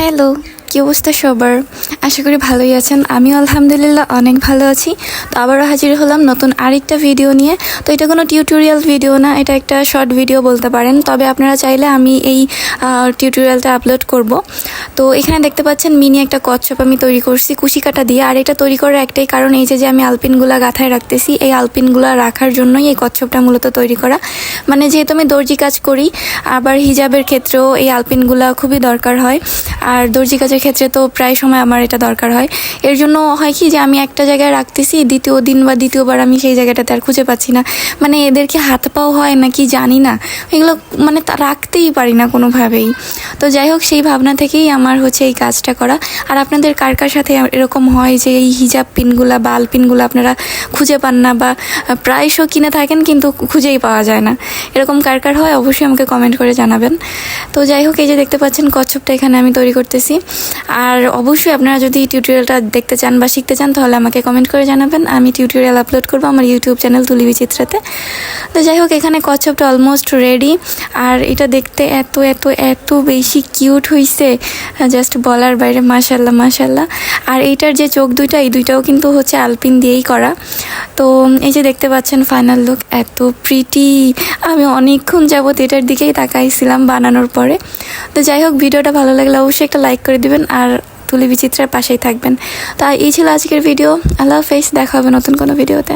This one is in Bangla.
হ্যালো, কি অবস্থা সবার? আশা করি ভালোই আছেন। আমিও আলহামদুলিল্লাহ অনেক ভালো আছি। তো আবারও হাজির হলাম নতুন আরেকটা ভিডিও নিয়ে। তো এটা কোনো টিউটোরিয়াল ভিডিও না, এটা একটা শর্ট ভিডিও বলতে পারেন। তবে আপনারা চাইলে আমি এই টিউটোরিয়ালটা আপলোড করব। তো এখানে দেখতে পাচ্ছেন মিনি একটা কচ্ছপ আমি তৈরি করছি কুশি কাটা দিয়ে। আর এটা তৈরি করার একটাই কারণ এই যে আমি আলপিনগুলা গাথায় রাখতেছি, এই আলপিনগুলা রাখার জন্যই এই কচ্ছপটা মূলত তৈরি করা। মানে যেহেতু আমি দর্জি কাজ করি, আবার হিজাবের ক্ষেত্রেও এই আলপিনগুলা খুবই দরকার হয়। আর দর্জি কাজের ক্ষেত্রে তো প্রায় সময় আমার এটা দরকার হয়। এর জন্য হয় কি যে আমি একটা জায়গায় রাখতেছি, দ্বিতীয় দিন বা দ্বিতীয়বার আমি সেই জায়গাটাতে আর খুঁজে পাচ্ছি না। মানে এদেরকে হাত পাও হয় নাকি জানি না, এগুলো মানে রাখতেই পারি না কোনোভাবেই। তো যাই হোক, সেই ভাবনা থেকেই আমার হচ্ছে এই কাজটা করা। আর আপনাদের কার কার সাথে এরকম হয় যে এই হিজাব পিনগুলা বা আলপিনগুলো আপনারা খুঁজে পান না, বা প্রায়শই কিনে থাকেন কিন্তু খুঁজেই পাওয়া যায় না, এরকম কার কার হয় অবশ্যই আমাকে কমেন্ট করে জানাবেন। তো যাই হোক, এই যে দেখতে পাচ্ছেন কচ্ছপটা এখানে আমি তৈরি করতেছি। আর অবশ্যই আপনারা যদি টিউটোরিয়ালটা দেখতে চান বা শিখতে চান তাহলে আমাকে কমেন্ট করে জানাবেন। আমি টিউটোরিয়াল আপলোড করবো আমার ইউটিউব চ্যানেল তুলি বিচিত্রাতে। তো যাই হোক, এখানে কচ্ছপটা অলমোস্ট রেডি। আর এটা দেখতে এত এত এত বেশি কিউট হয়েছে, জাস্ট বলার বাইরে। মাশাল্লাহ মাশাল্লাহ। আর এইটার যে চোখ দুইটা, এই দুইটাও কিন্তু হচ্ছে আলপিন দিয়েই করা। তো এই যে দেখতে পাচ্ছেন ফাইনাল লুক, এত প্রিটি। আমি অনেকক্ষণ যাবত এটার দিকেই তাকাইছিলাম বানানোর পরে। তো যাই হোক, ভিডিওটা ভালো লাগলে অবশ্যই একটা লাইক করে দিবেন আর তুলি বিচিত্রার পাশেই থাকবেন। তো এই ছিল আজকের ভিডিও। আল্লাহ হাফেজ, দেখা হবে নতুন কোনো ভিডিওতে।